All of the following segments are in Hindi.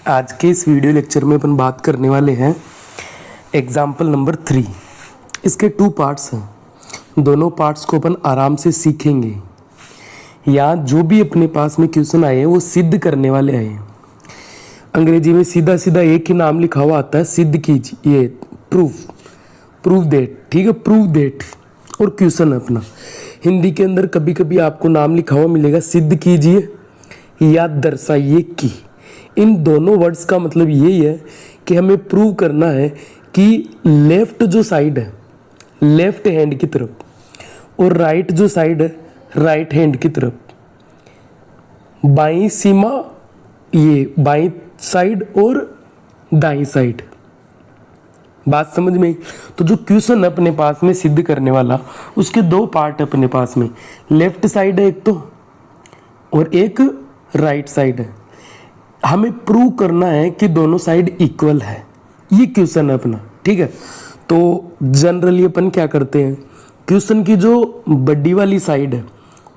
आज के इस वीडियो लेक्चर में अपन बात करने वाले हैं एग्जाम्पल नंबर 3। इसके 2 पार्ट्स हैं। दोनों पार्ट्स को अपन आराम से सीखेंगे। यहाँ जो भी अपने पास में क्वेश्चन आए हैं वो सिद्ध करने वाले आए हैं। अंग्रेजी में सीधा सीधा एक ही नाम लिखा हुआ आता है, सिद्ध कीजिए, ये प्रूफ दैट, ठीक है, प्रूफ दैट और क्वेश्चन है अपना। हिंदी के अंदर कभी कभी आपको नाम लिखा हुआ मिलेगा सिद्ध कीजिए या दर्शाइए कि। इन दोनों वर्ड्स का मतलब यही है कि हमें प्रूव करना है कि लेफ्ट जो साइड है लेफ्ट हैंड की तरफ और राइट जो साइड है राइट हैंड की तरफ, बाईं सीमा ये बाईं साइड और दाईं साइड। बात समझ में आई? तो जो क्वेश्चन है अपने पास में सिद्ध करने वाला, उसके 2 पार्ट है अपने पास में। लेफ्ट साइड है एक तो और एक राइट साइड है। हमें प्रूव करना है कि दोनों साइड इक्वल है। ये क्वेश्चन है अपना, ठीक है। तो जनरली अपन क्या करते हैं, क्वेश्चन की जो बड़ी वाली साइड है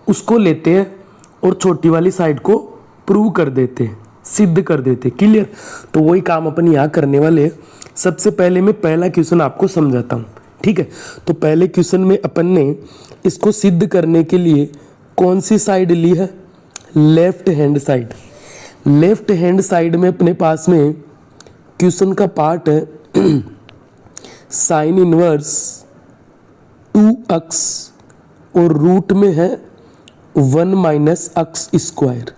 उसको लेते हैं और छोटी वाली साइड को प्रूव कर देते हैं, सिद्ध कर देते हैं। क्लियर? तो वही काम अपन यहाँ करने वाले हैं। सबसे पहले मैं पहला क्वेश्चन आपको समझाता हूँ, ठीक है। तो पहले क्वेश्चन में अपन ने इसको सिद्ध करने के लिए कौन सी साइड ली है? Left hand side. Left hand side में अपने पास में क्वेश्चन का पार्ट है साइन इनवर्स 2x और रूट में है 1 माइनस x स्क्वायर।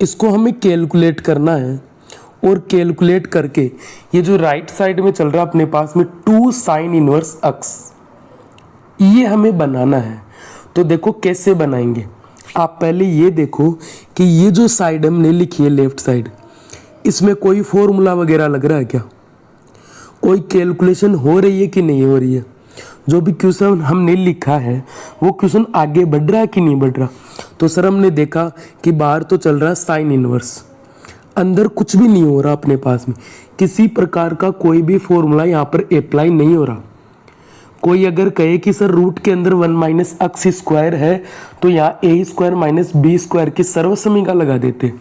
इसको हमें कैलकुलेट करना है और कैलकुलेट करके ये जो राइट साइड में चल रहा है अपने पास में 2 साइन इनवर्स x, ये हमें बनाना है। तो देखो कैसे बनाएंगे। आप पहले ये देखो कि ये जो साइड हमने लिखी है लेफ्ट साइड, इसमें कोई फॉर्मूला वगैरह लग रहा है क्या? कोई कैलकुलेशन हो रही है कि नहीं हो रही है? जो भी क्वेश्चन हमने लिखा है वो क्वेश्चन आगे बढ़ रहा है कि नहीं बढ़ रहा? तो सर हमने देखा कि बाहर तो चल रहा है साइन इनवर्स, अंदर कुछ भी नहीं हो रहा अपने पास में, किसी प्रकार का कोई भी फॉर्मूला यहाँ पर अप्लाई नहीं हो रहा। कोई अगर कहे कि सर रूट के अंदर 1 माइनस x स्क्वायर है तो यहाँ a square minus b square की सर्वसमीका लगा देते।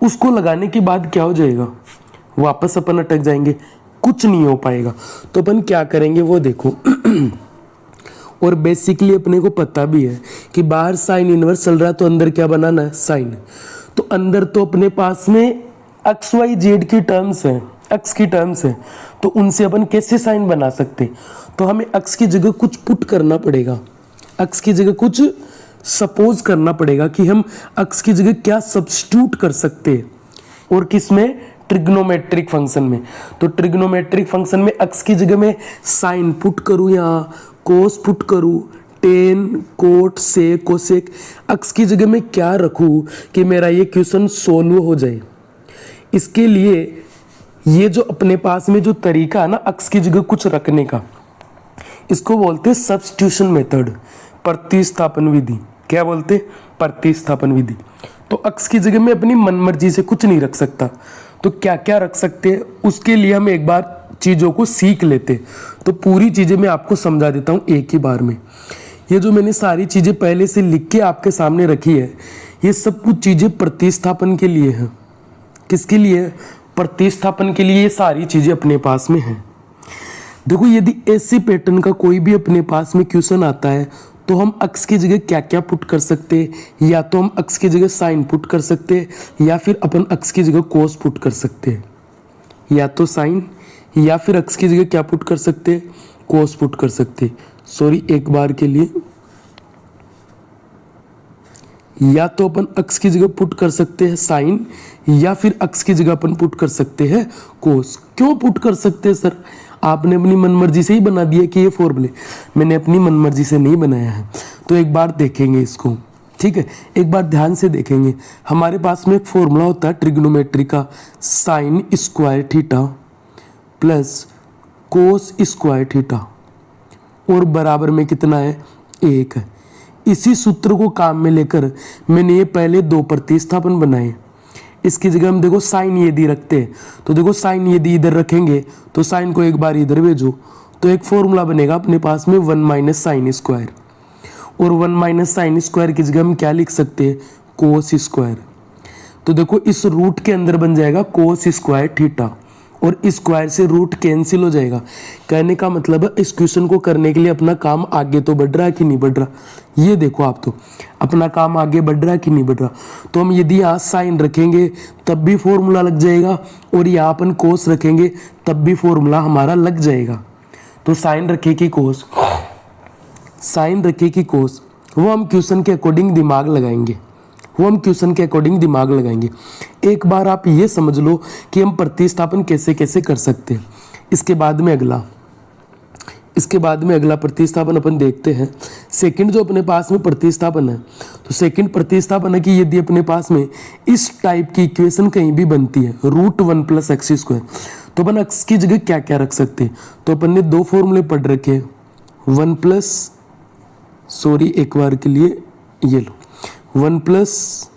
उसको लगाने के बाद क्या हो जाएगा? वापस अपन अटक जाएंगे, कुछ नहीं हो पाएगा। तो अपन क्या करेंगे वो देखो और बेसिकली अपने को पता भी है कि बाहर साइन इनवर्स चल रहा है तो अंदर क्या बनाना है? साइन। तो अंदर तो अपने पास में एक्स वाई जेड की टर्म्स है, एक्स की टर्म्स है, तो उनसे अपन कैसे साइन बना सकते? तो हमें एक्स की जगह कुछ पुट करना पड़ेगा, एक्स की जगह कुछ सपोज करना पड़ेगा कि हम एक्स की जगह क्या सब्स्टिट्यूट कर सकते हैं। और किस में? ट्रिग्नोमेट्रिक फंक्शन में। तो ट्रिग्नोमेट्रिक फंक्शन में एक्स की जगह में साइन पुट करूँ, यहाँ कोस पुट करूँ, टेन, कोट, सेक, कोसेक। एक्स की जगह में क्या रखूँ कि मेरा ये क्वेश्चन सोल्व हो जाए? इसके लिए ये जो अपने पास में जो तरीका है ना एक्स की जगह कुछ रखने का, इसको बोलते हैं सब्स्टिट्यूशन मेथड, प्रतिस्थापन विधि। क्या बोलते? प्रतिस्थापन विधि। तो एक्स की जगह में अपनी मनमर्जी से कुछ नहीं रख सकता, तो क्या क्या रख सकते हैं उसके लिए हम एक बार चीज़ों को सीख लेते। तो पूरी चीज़ें मैं आपको समझा देता हूँ एक ही बार में। ये जो मैंने सारी चीज़ें पहले से लिख के आपके सामने रखी है, ये सब कुछ चीज़ें प्रतिस्थापन के लिए है। किसके लिए? प्रतिस्थापन के लिए ये सारी चीज़ें अपने पास में हैं। देखो यदि ऐसे पैटर्न का कोई भी अपने पास में क्वेश्चन आता है तो हम एक्स की जगह क्या क्या पुट कर सकते हैं? या तो हम एक्स की जगह साइन पुट कर सकते हैं या फिर अपन एक्स की जगह कोस पुट कर सकते हैं। या तो साइन या फिर एक्स की जगह क्या पुट कर सकते हैं? कोस पुट कर सकते हैं। सॉरी, एक बार के लिए, या तो अपन एक्स की जगह पुट कर सकते हैं साइन या फिर एक्स की जगह अपन पुट कर सकते हैं कोस। क्यों पुट कर सकते हैं सर? आपने अपनी मनमर्जी से ही बना दिया कि ये फॉर्मूले। मैंने अपनी मनमर्जी से नहीं बनाया है। तो एक बार देखेंगे इसको, ठीक है, एक बार ध्यान से देखेंगे। हमारे पास में एक फॉर्मूला होता है ट्रिग्नोमेट्री का, sine square theta plus cos square theta और बराबर में कितना है? 1 है। इसी सूत्र को काम में लेकर मैंने ये पहले 2 प्रतिस्थापन बनाए। इसकी जगह हम देखो साइन यदि रखते हैं तो देखो साइन यदि इधर रखेंगे तो साइन को एक बार इधर भेजो तो एक फॉर्मूला बनेगा अपने पास में 1 माइनस साइन स्क्वायर, और 1 माइनस साइन स्क्वायर की जगह हम क्या लिख सकते हैं? Cos square. तो देखो इस रूट के अंदर बन जाएगा कोस स्क्वायर थीटा, और स्क्वायर से रूट कैंसिल हो जाएगा। कहने का मतलब है इस क्वेश्चन को करने के लिए अपना काम आगे तो बढ़ रहा है कि नहीं बढ़ रहा। ये देखो आप, तो अपना काम आगे बढ़ रहा है कि नहीं बढ़ रहा। तो हम यदि यहाँ साइन रखेंगे तब भी फॉर्मूला लग जाएगा, और यहाँ अपन कोस रखेंगे तब भी फॉर्मूला हमारा लग जाएगा। तो साइन रखे कि कोस, साइन रखे कि कोस, वो हम क्वेश्चन के अकॉर्डिंग दिमाग लगाएंगे, वो हम क्वेश्चन के अकॉर्डिंग दिमाग लगाएंगे। एक बार आप ये समझ लो कि हम प्रतिस्थापन कैसे कैसे कर सकते हैं। इसके बाद में अगला प्रतिस्थापन अपन देखते हैं। सेकंड जो अपने पास में प्रतिस्थापन है, तो सेकंड प्रतिस्थापन है कि यदि अपने पास में इस टाइप की इक्वेशन कहीं भी बनती है रूट 1 प्लस एक्स स्क्वायर, तो अपन एक्स की जगह क्या क्या रख सकते हैं। तो अपन ने दो फॉर्मूले पढ़ रखे हैं, एक बार के लिए ये लो, 1 प्लस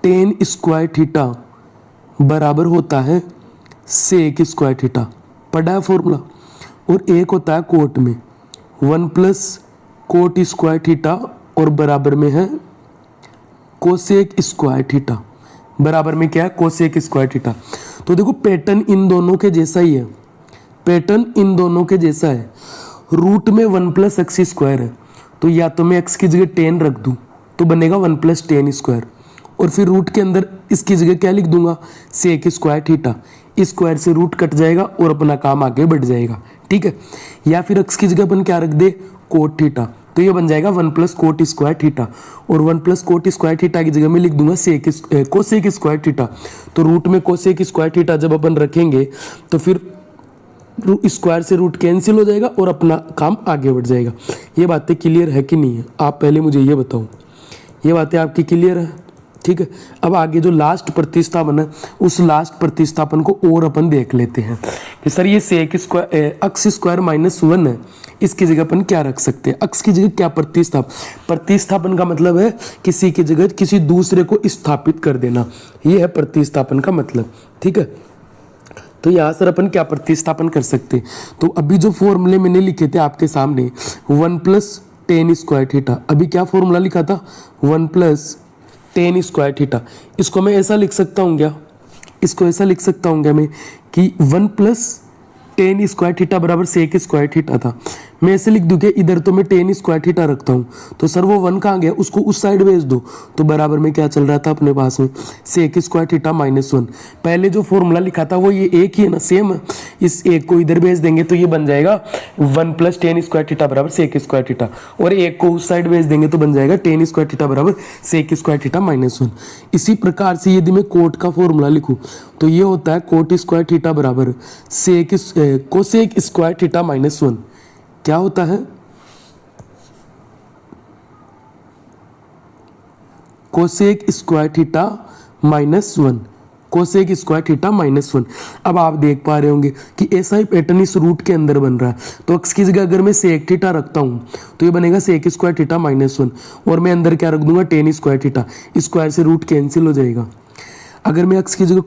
टेन स्क्वायर थीटा बराबर होता है सेक स्क्वायर थीटा, पढ़ा है फॉर्मूला। और एक होता है कोट में 1 प्लस कोट स्क्वायर थीटा, और बराबर में है कोसेक स्क्वायर थीटा, बराबर में क्या है कोसेक स्क्वायर थीटा। तो देखो पैटर्न इन दोनों के जैसा ही है, पैटर्न इन दोनों के जैसा है। रूट में 1 प्लस एक्स स्क्वायर है, तो या तो मैं एक्स की जगह 10 रख दूं तो बनेगा 1 प्लस 10 स्क्वायर, और फिर रूट के अंदर इसकी जगह क्या लिख दूंगा सेक स्क्वायर थीटा। स्क्वायर से रूट कट जाएगा और अपना काम आगे बढ़ जाएगा, ठीक है। या फिर एक्स की जगह अपन क्या रख दे कोट थीटा, तो ये बन जाएगा 1 प्लस कोट स्क्वायर थीटा, और 1 प्लस कोट स्क्वायर थीटा की जगह में लिख दूंगा कोसेक स्क्वायर थीटा। तो रूट में कोसेक स्क्वायर थीटा जब अपन रखेंगे तो फिर स्क्वायर से रूट कैंसिल हो जाएगा और अपना काम आगे बढ़ जाएगा। ये बातें क्लियर है कि नहीं है, आप पहले मुझे ये बताओ, ये बातें आपकी क्लियर है, ठीक है। अब आगे जो लास्ट प्रतिस्थापन है उस लास्ट प्रतिस्थापन को और अपन देख लेते हैं कि सर ये sec square X square minus 1 है, इसकी जगह अपन क्या रख सकते हैं। एक्स की जगह क्या प्रतिस्थापन का मतलब है किसी की जगह किसी दूसरे को स्थापित कर देना, ये है प्रतिस्थापन का मतलब, ठीक है। तो यहाँ सर अपन क्या प्रतिस्थापन कर सकते हैं। तो अभी जो फॉर्मूले मैंने लिखे थे आपके सामने 1 प्लस 10 स्क्वायर थीटा, अभी क्या फॉर्मूला लिखा था 1 प्लस 10 स्क्वायर थीटा, इसको मैं ऐसा लिख सकता हूँ क्या, इसको ऐसा लिख सकता हूँ क्या मैं कि 1 प्लस 10 स्क्वायर थीटा बराबर सेक स्क्वायर थीटा था। मैं ऐसे लिख दूं कि इधर तो मैं 10 स्क्वायर थीटा रखता हूँ, तो सर वो 1 कहाँ गया, उसको उस साइड भेज दो। तो बराबर में क्या चल रहा था अपने पास में सेक स्क्वायर थीटा माइनस 1। पहले जो फॉर्मूला लिखा था वो ये एक ही है ना, सेम है। इस एक को इधर भेज देंगे तो ये बन जाएगा 1 प्लस 10 स्क्वायर थीटा बराबर सेक स्क्वायर थीटा, और एक को उस साइड भेज देंगे तो बन जाएगा 10 स्क्वायर थीटा बराबर सेक स्क्वायर थीटा माइनस 1। इसी प्रकार से यदि मैं कोट का फॉर्मूला लिखूँ तो ये होता है कोट स्क्वायर थीटा बराबर कोसेक स्क्वायर थीटा माइनस 1। क्या होता है cosec square theta minus 1, cosec square theta minus 1। अब आप देख पा रहे होंगे कि ऐसा ही पैटर्न इस रूट के अंदर बन रहा है। तो एक्स की जगह अगर मैं सेक थीटा रखता हूं तो ये बनेगा सेक स्क्वायर थीटा माइनस 1, और मैं अंदर क्या रख दूंगा 10 स्क्वायर थीटा, स्क्वायर से रूट कैंसिल हो जाएगा। अगर मैं एक्स की जगह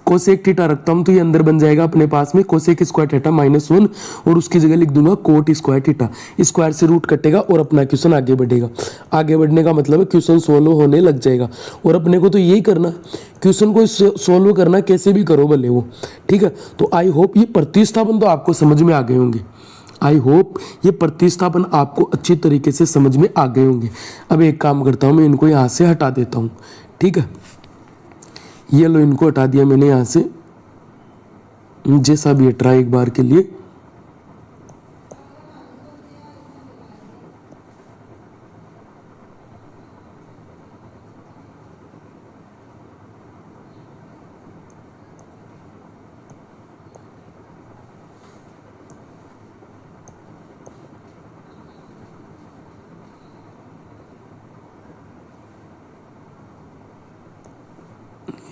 कोसेक थीटा रखता हूं तो ये अंदर बन जाएगा अपने पास में कोसेक स्क्वायर थीटा माइनस 1, और उसकी जगह लिख दूंगा कोट स्क्वायर थीटा। स्क्वायर से रूट कटेगा और अपना क्वेश्चन आगे बढ़ेगा। आगे बढ़ने का मतलब है क्वेश्चन सोल्व होने लग जाएगा। और अपने को तो यही करना, क्वेश्चन को सोल्व करना कैसे भी करो भले वो, ठीक है। तो आई होप ये प्रतिस्थापन तो आपको समझ में आ गए होंगे, आई होप ये प्रतिस्थापन आपको अच्छी तरीके से समझ में आ गए होंगे। अब एक काम करता हूँ, मैं इनको यहाँ से हटा देता हूँ, ठीक है। ये लो, इनको हटा दिया मैंने यहाँ से, जैसा भी है ट्राई एक बार के लिए।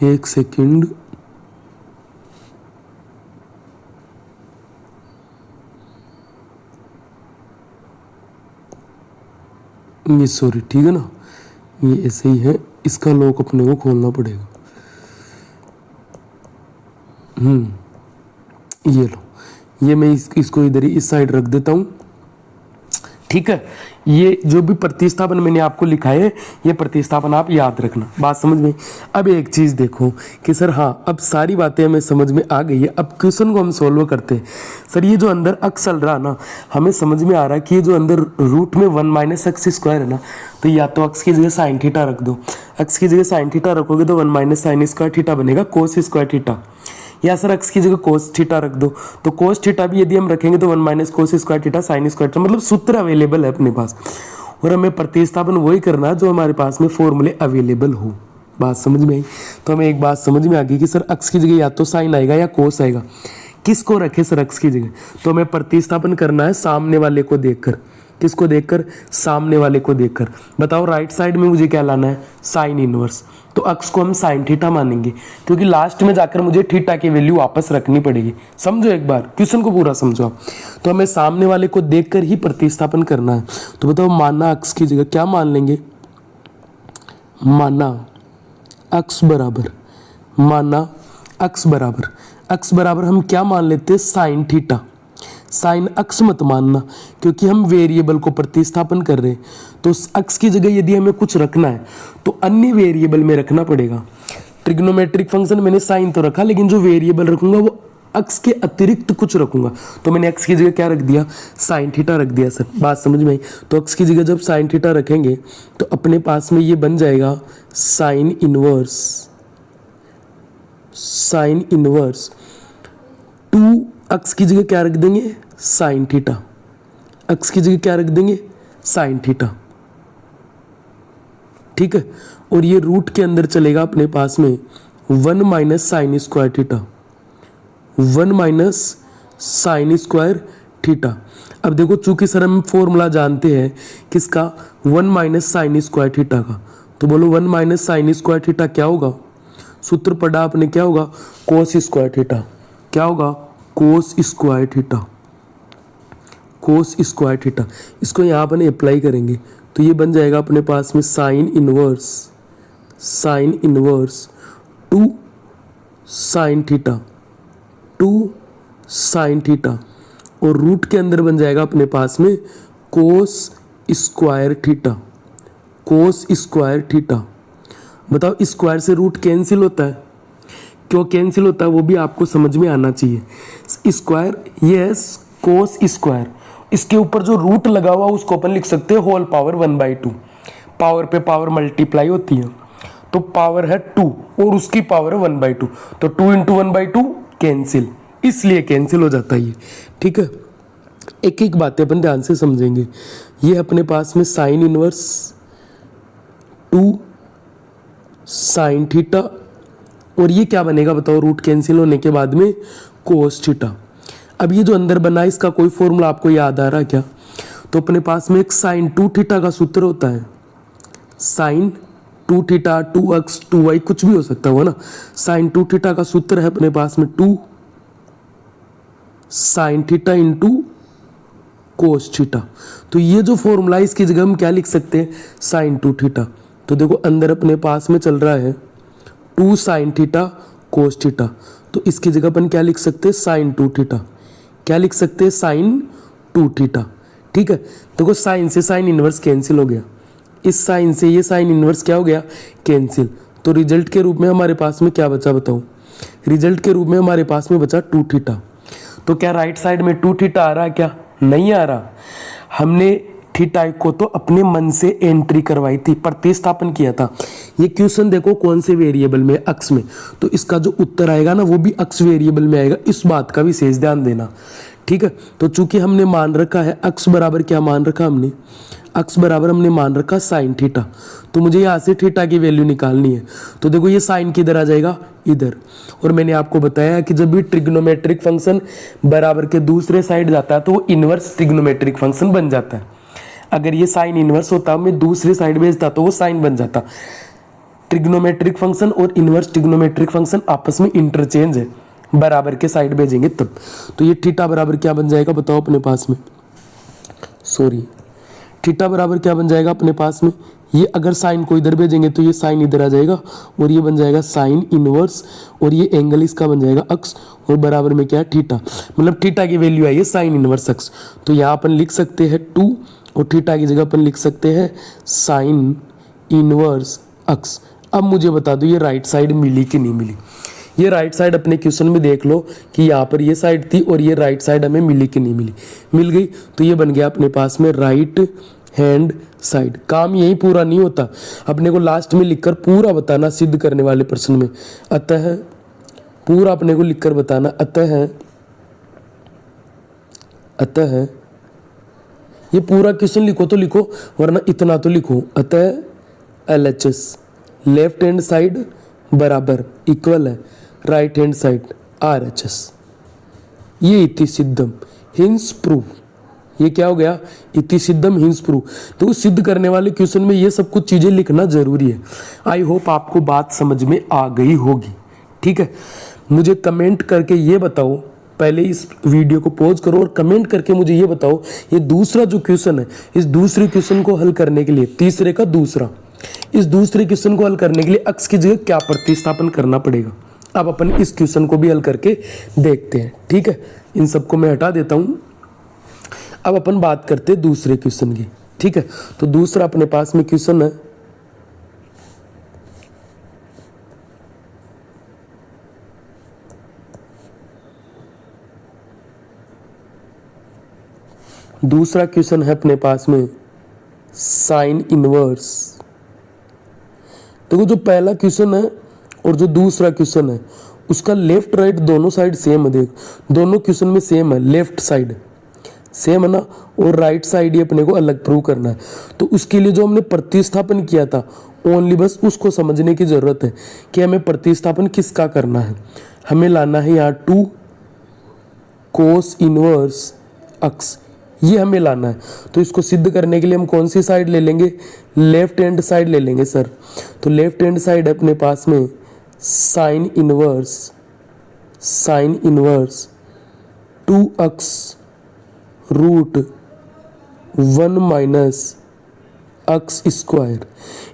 एक सेकंड, ये सॉरी, ठीक है ना, ये ऐसे ही है। इसका लॉक अपने को खोलना पड़ेगा। ये लो, ये मैं इसको इधर ही इस साइड रख देता हूँ। ठीक है, ये जो भी प्रतिस्थापन मैंने आपको लिखा है ये प्रतिस्थापन आप याद रखना। बात समझ में? अब एक चीज़ देखो कि सर हाँ अब सारी बातें हमें समझ में आ गई है, अब क्वेश्चन को हम सोल्व करते हैं। सर ये जो अंदर अक्स चल रहा ना, हमें समझ में आ रहा है कि ये जो अंदर रूट में 1 माइनस एक्स स्क्वायर है ना, तो या तो अक्स की जगह साइन थीटा रख दो, अक्स की जगह साइन थीटा रखोगे तो 1 माइनस साइन स्क्वायर थीटा बनेगा कोस स्क्वायर थीटा, या सर अक्स की जगह कोस थीटा रख दो, तो कोस थीटा भी यदि हम रखेंगे तो 1 minus cos square theta sine square theta, मतलब सूत्र अवेलेबल है अपने पास, और हमें प्रतिस्थापन वही करना है जो हमारे पास में फॉर्मूले अवेलेबल हो। बात समझ में आई? तो हमें एक बात समझ में आ गई कि सर अक्स की जगह या तो साइन आएगा या कोस आएगा, किसको रखे सर अक्स की जगह? तो हमें प्रतिस्थापन करना है सामने वाले को देखकर। किसको देखकर? सामने वाले को देखकर। बताओ राइट साइड में मुझे क्या लाना है? Sine inverse. तो अक्स को हम साइन थीटा मानेंगे, क्योंकि लास्ट में जाकर मुझे थीटा की वैल्यू वापस रखनी पड़ेगी। समझो एक बार, क्वेश्चन को पूरा समझो आप। तो हमें सामने वाले को देखकर ही प्रतिस्थापन करना है। तो बताओ माना अक्स की जगह क्या मान लेंगे? माना अक्स बराबर, माना अक्स बराबर हम क्या मान लेते हैं? Sine theta. साइन अक्स मत मानना, क्योंकि हम वेरिएबल को प्रतिस्थापन कर रहे हैं, तो अक्स की जगह यदि हमें कुछ रखना है तो अन्य वेरिएबल में रखना पड़ेगा। ट्रिग्नोमेट्रिक फंक्शन मैंने साइन तो रखा, लेकिन जो वेरिएबल रखूंगा वो अक्स के अतिरिक्त कुछ रखूंगा, तो मैंने अक्स की जगह क्या रख दिया? साइन थीटा रख दिया। सर बात समझ में आई? तो अक्स की जगह जब साइन थीटा रखेंगे तो अपने पास में ये बन जाएगा साइन इनवर्स 2 अक्स की जगह क्या रख देंगे? Sine theta. अक्स की जगह क्या रख देंगे? Sine theta. ठीक है, और ये रूट के अंदर चलेगा अपने पास में 1 minus sine square theta, 1 minus sine square theta. अब देखो चूंकि सर हम फॉर्मूला जानते हैं किसका? 1 माइनस साइन स्क्वायर थीटा का, तो बोलो 1 माइनस साइन स्क्वायर थीटा क्या होगा? सूत्र पढ़ा आपने, क्या होगा? Cos square theta. क्या होगा? Cos square theta. इसको यहाँ अपन अप्लाई करेंगे तो ये बन जाएगा अपने पास में साइन इनवर्स 2 साइन थीटा, और रूट के अंदर बन जाएगा अपने पास में कोस स्क्वायर थीटा। बताओ स्क्वायर से रूट कैंसिल होता है, क्यों कैंसिल होता है वो भी आपको समझ में आना चाहिए। स्क्वायर यस कोस स्क्वायर, इसके ऊपर जो रूट लगा हुआ उसको अपन लिख सकते हैं होल पावर 1/2। पावर पे पावर मल्टीप्लाई होती है, तो पावर है 2 और उसकी पावर है 1/2, तो 2 × 1/2 कैंसिल, इसलिए कैंसिल हो जाता है ये। ठीक है, एक एक बातें अपन ध्यान से समझेंगे। ये अपने पास में साइन इनवर्स 2 साइन थीटा, और ये क्या बनेगा बताओ? रूट कैंसिल होने के बाद में कोस थीटा। अब ये जो अंदर बना है इसका कोई फॉर्मूला आपको याद आ रहा है क्या? तो अपने पास में एक साइन 2 थीटा का सूत्र होता है, साइन 2 थीटा 2x 2y कुछ भी हो सकता है ना। साइन 2 थीटा का सूत्र है अपने पास में 2 sine theta into cos theta. तो ये जो फॉर्मूला है इसकी जगह हम क्या लिख सकते हैं? Sine 2 theta. तो देखो अंदर अपने पास में चल रहा है 2 साइन थीटा कोस थीटा, तो इसकी जगह अपन क्या लिख सकते हैं? Sine 2 theta. क्या लिख सकते हैं? Sine 2 theta. ठीक है, देखो साइन से साइन इनवर्स कैंसिल हो गया, इस साइन से ये साइन इनवर्स क्या हो गया? कैंसिल। तो रिजल्ट के रूप में हमारे पास में क्या बचा बताओ? रिजल्ट के रूप में हमारे पास में बचा 2 थीटा। तो क्या राइट साइड में 2 थीटा आ रहा है? क्या नहीं आ रहा? हमने थीटा को तो अपने मन से एंट्री करवाई थी, प्रतिस्थापन किया था। ये क्वेश्चन देखो कौन से वेरिएबल में? अक्स में। तो इसका जो उत्तर आएगा ना वो भी अक्स वेरिएबल में आएगा, इस बात का विशेष ध्यान देना। ठीक है, तो चूंकि हमने मान रखा है अक्स बराबर क्या मान रखा हमने? अक्स बराबर हमने मान रखा साइन थीटा, तो मुझे यहाँ से थीटा की वैल्यू निकालनी है। तो देखो ये साइन किधर आ जाएगा? इधर। और मैंने आपको बताया कि जब भी ट्रिग्नोमेट्रिक फंक्शन बराबर के दूसरे साइड जाता है तो वो इनवर्स ट्रिग्नोमेट्रिक फंक्शन बन जाता है। अगर ये साइन इनवर्स होता मैं दूसरी साइड भेजता तो वो साइन बन जाता। ट्रिग्नोमेट्रिक फंक्शन और इनवर्स ट्रिग्नोमेट्रिक फंक्शन आपस में इंटरचेंज है, बराबर के साइड भेजेंगे तब। तो ये थीटा बराबर क्या बन जाएगा बताओ अपने पास में? थीटा बराबर क्या बन जाएगा अपने पास में? ये अगर साइन को इधर भेजेंगे तो ये साइन इधर आ जाएगा और ये बन जाएगा साइन इनवर्स, और ये एंगल इसका बन जाएगा अक्स, और बराबर में क्या है? थीटा। मतलब थीटा की वैल्यू आई है साइन इनवर्स अक्स। तो यहाँ अपन लिख सकते हैं 2 और थीटा की जगह अपन लिख सकते हैं साइन इनवर्स एक्स। अब मुझे बता दो ये राइट साइड मिली कि नहीं मिली। ये राइट साइड अपने क्वेश्चन में देख लो कि यहाँ पर ये साइड थी और ये राइट साइड हमें मिली कि नहीं मिली। मिल गई, तो ये बन गया अपने पास में राइट हैंड साइड। काम यही पूरा नहीं होता, अपने को लास्ट में लिखकर पूरा बताना सिद्ध करने वाले प्रश्न में। अतः पूरा अपने को लिखकर बताना, अतः ये पूरा क्वेश्चन लिखो तो लिखो, वरना इतना तो लिखो। अतः LHS लेफ्ट हैंड साइड बराबर इक्वल है राइट हैंड साइड RHS। ये इति सिद्धम हिंस प्रूव। ये क्या हो गया? इति सिद्धम हिंस प्रूव। तो सिद्ध करने वाले क्वेश्चन में ये सब कुछ चीजें लिखना जरूरी है। आई होप आपको बात समझ में आ गई होगी। ठीक है, मुझे कमेंट करके ये बताओ, पहले इस वीडियो को पॉज करो और कमेंट करके मुझे ये बताओ, ये दूसरा जो क्वेश्चन है, इस दूसरे क्वेश्चन को हल करने के लिए, तीसरे का दूसरा, इस दूसरे क्वेश्चन को हल करने के लिए अक्स की जगह क्या प्रतिस्थापन करना पड़ेगा। अब अपन इस क्वेश्चन को भी हल करके देखते हैं। ठीक है, इन सबको मैं हटा देता हूं। अब अपन बात करते हैं दूसरे क्वेश्चन की। ठीक है, तो दूसरा अपने पास में क्वेश्चन है, दूसरा क्वेश्चन है अपने पास में साइन इनवर्स। देखो जो पहला क्वेश्चन है और जो दूसरा क्वेश्चन है उसका लेफ्ट राइट दोनों साइड सेम है। देख, दोनों क्वेश्चन में सेम है, लेफ्ट साइड सेम है ना, और राइट साइड ही अपने को अलग प्रूव करना है। तो उसके लिए जो हमने प्रतिस्थापन किया था, ओनली बस उसको समझने की जरूरत है कि हमें प्रतिस्थापन किसका करना है। हमें लाना है यहाँ 2 कोस इनवर्स एक्स, ये हमें लाना है। तो इसको सिद्ध करने के लिए हम कौन सी साइड ले लेंगे? लेफ्ट हैंड साइड ले लेंगे सर। तो लेफ्ट हैंड साइड अपने पास में sine inverse 2x root 1 minus X square.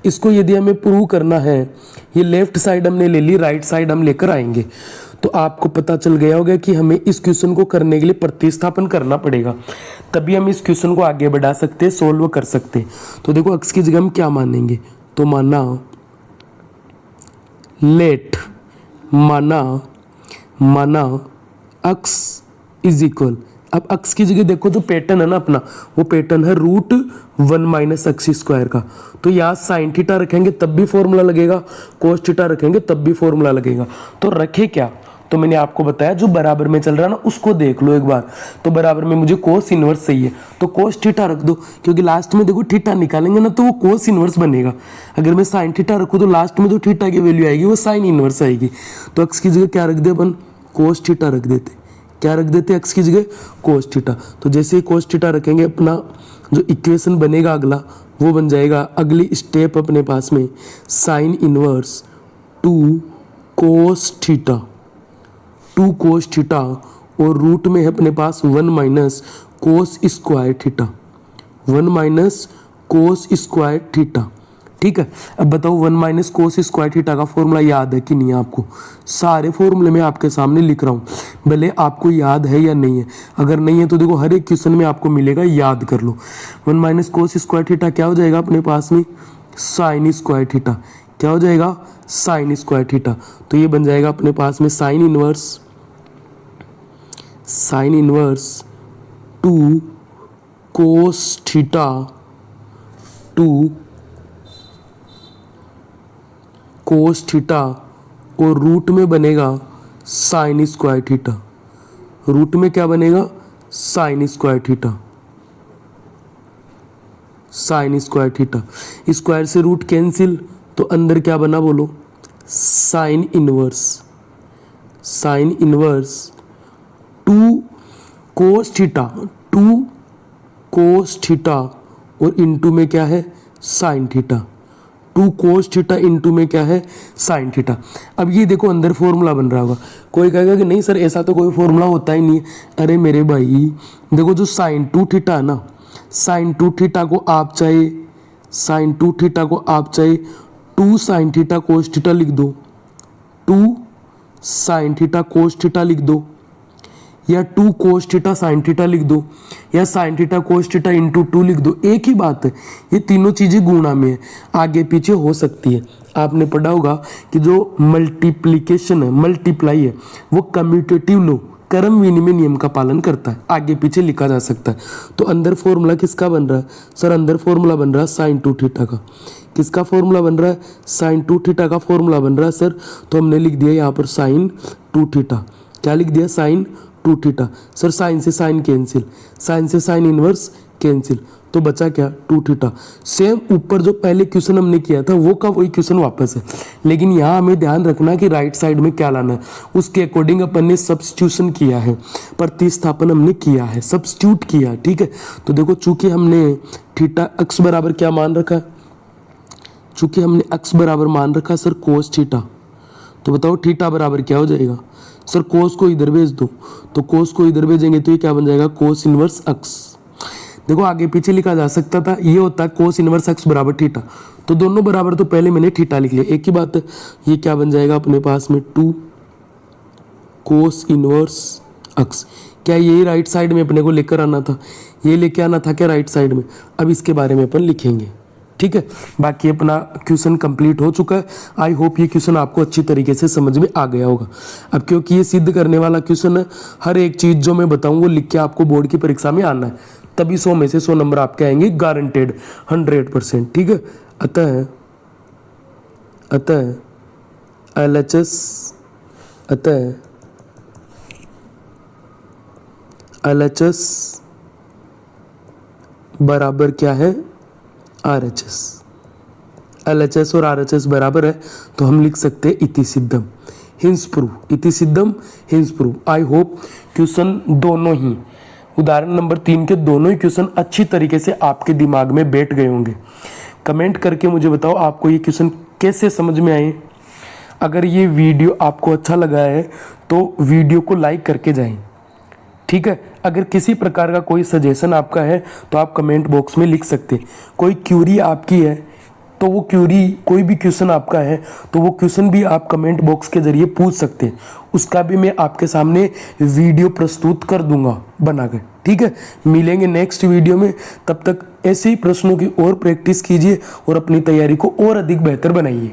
इसको यदि हमें प्रूव करना है, ये लेफ्ट साइड हमने ले ली, राइट साइड हम लेकर आएंगे। तो आपको पता चल गया होगा कि हमें इस क्वेश्चन को करने के लिए प्रतिस्थापन करना पड़ेगा, तभी हम इस क्वेश्चन को आगे बढ़ा सकते हैं, सोल्व कर सकते हैं। तो देखो एक्स की जगह हम क्या मानेंगे? तो माना एक्स इज इक्वल, अब एक्स की जगह देखो जो पैटर्न है ना अपना, वो पैटर्न है रूट 1 माइनस एक्स स्क्वायर का। तो यहाँ साइन थीटा रखेंगे तब भी फॉर्मूला लगेगा, कोस थीटा रखेंगे तब भी फॉर्मूला लगेगा। तो रखे क्या? तो मैंने आपको बताया जो बराबर में चल रहा है ना उसको देख लो एक बार। तो बराबर में मुझे कोस इनवर्स चाहिए, तो कोस थीटा रख दो, क्योंकि लास्ट में देखो थीटा निकालेंगे ना तो वो कोस इनवर्स बनेगा। अगर मैं साइन थीटा रखूँ तो लास्ट में जो थीटा की वैल्यू आएगी वो साइन इनवर्स आएगी। तो एक्स की जगह क्या रख दे अपन? कोस थीटा रख देते। क्या रख देते? एक्स की जगह कोस थीटा। तो जैसे ही कोस थीटा रखेंगे अपना जो इक्वेशन बनेगा अगला वो बन जाएगा, अगली स्टेप अपने पास में sine inverse 2 cos theta, 2 cos theta, और रूट में है अपने पास 1 minus cos square theta, 1 minus cos square theta. ठीक है, अब बताओ 1 माइनस कोस स्क्वायर थीटा का फॉर्मूला याद है कि नहीं आपको? सारे फॉर्मूले मैं आपके सामने लिख रहा हूँ, भले आपको याद है या नहीं है। अगर नहीं है तो देखो हर एक क्वेश्चन में आपको मिलेगा, याद कर लो। 1 माइनस कोस स्क्वायर थीटा क्या हो जाएगा अपने पास में? Sine square theta. क्या हो जाएगा? Sine square theta. तो ये बन जाएगा अपने पास में sine inverse 2 cos theta 2 cos theta, और रूट में बनेगा साइन स्क्वायर थीटा। रूट में क्या बनेगा? Sine square theta, sine square theta. Square से रूट कैंसिल, तो अंदर क्या बना बोलो? Sine inverse 2 cos theta, 2 cos theta, और इनटू में क्या है? Sine theta. 2 cos theta into में क्या है? Sine theta. अब ये देखो अंदर फॉर्मूला बन रहा होगा। कोई कहेगा कि नहीं सर ऐसा तो कोई फॉर्मूला होता ही नहीं है। अरे मेरे भाई देखो जो साइन 2 थीटा है ना, साइन 2 थीटा को आप चाहे 2 साइन थीटा कोस थीटा लिख दो, 2 साइन थीटा कोस थीटा लिख दो, या 2 कोस थीटा साइन थीटा लिख दो, या sine theta cos theta into 2 लिख दो, एक ही बात है। ये तीनों चीज़ें गुणा में है, आगे पीछे हो सकती है। आपने पढ़ा होगा कि जो मल्टीप्लिकेशन है, मल्टीप्लाई है, वो कम्यूटेटिव लो, क्रम विनिमय नियम का पालन करता है, आगे पीछे लिखा जा सकता है। तो अंदर फॉर्मूला किसका बन रहा है सर? अंदर फॉर्मूला बन रहा है साइन 2 थीटा का। किसका फॉर्मूला बन रहा है? साइन 2 थीटा का फॉर्मूला बन रहा है सर। तो हमने लिख दिया यहाँ पर साइन 2 थीटा। क्या लिख दिया? Sine 2 theta. सर साइन से साइन कैंसिल, साइन से साइन इनवर्स कैंसिल, तो बचा क्या? 2 थीटा। सेम ऊपर जो पहले क्वेश्चन हमने किया था वो का वही क्वेश्चन वापस है, लेकिन यहाँ हमें ध्यान रखना कि राइट साइड में क्या लाना है, उसके अकॉर्डिंग अपन ने सब्स्टिट्यूशन किया है, प्रतिस्थापन हमने किया है, सब्स्टिट्यूट किया। ठीक है, तो देखो चूंकि हमने थीटा अक्स बराबर क्या मान रखा, चूंकि हमने अक्स बराबर मान रखा सर कोस थीटा, तो बताओ थीटा बराबर क्या हो जाएगा सर? कोस को इधर भेज दो, तो कोस को इधर भेजेंगे तो ये क्या बन जाएगा? कोस इनवर्स अक्स। देखो आगे पीछे लिखा जा सकता था, ये होता है कोस इनवर्स अक्स बराबर थीटा, तो दोनों बराबर, तो पहले मैंने थीटा लिख लिया, एक ही बात है। ये क्या बन जाएगा अपने पास में? 2 कोस इनवर्स अक्स। क्या यही राइट साइड में अपने को लेकर आना था? ये लेके आना था क्या राइट साइड में? अब इसके बारे में अपन लिखेंगे। ठीक है, बाकी अपना क्वेश्चन कंप्लीट हो चुका है। आई होप ये क्वेश्चन आपको अच्छी तरीके से समझ में आ गया होगा। अब क्योंकि ये सिद्ध करने वाला क्वेश्चन है, हर एक चीज़ जो मैं बताऊँ वो लिख के आपको बोर्ड की परीक्षा में आना है, तभी 100 में से 100 नंबर आपके आएंगे, गारंटेड 100%। ठीक है, अतः LHS बराबर क्या है? RHS। LHS और RHS बराबर है, तो हम लिख सकते हैं इति सिद्धम हिंस प्रूफ, इति सिद्धम hence proof. I hope question दोनों ही, उदाहरण नंबर 3 के दोनों ही क्वेश्चन अच्छी तरीके से आपके दिमाग में बैठ गए होंगे। कमेंट करके मुझे बताओ आपको ये क्वेश्चन कैसे समझ में आए। अगर ये वीडियो आपको अच्छा लगा है तो वीडियो को लाइक करके जाएं। ठीक है, अगर किसी प्रकार का कोई सजेशन आपका है तो आप कमेंट बॉक्स में लिख सकते हैं। कोई क्यूरी आपकी है तो वो क्यूरी, कोई भी क्वेश्चन आपका है तो वो क्वेश्चन भी आप कमेंट बॉक्स के जरिए पूछ सकते हैं, उसका भी मैं आपके सामने वीडियो प्रस्तुत कर दूंगा बनाकर। ठीक है, मिलेंगे नेक्स्ट वीडियो में, तब तक ऐसे ही प्रश्नों की और प्रैक्टिस कीजिए और अपनी तैयारी को और अधिक बेहतर बनाइए।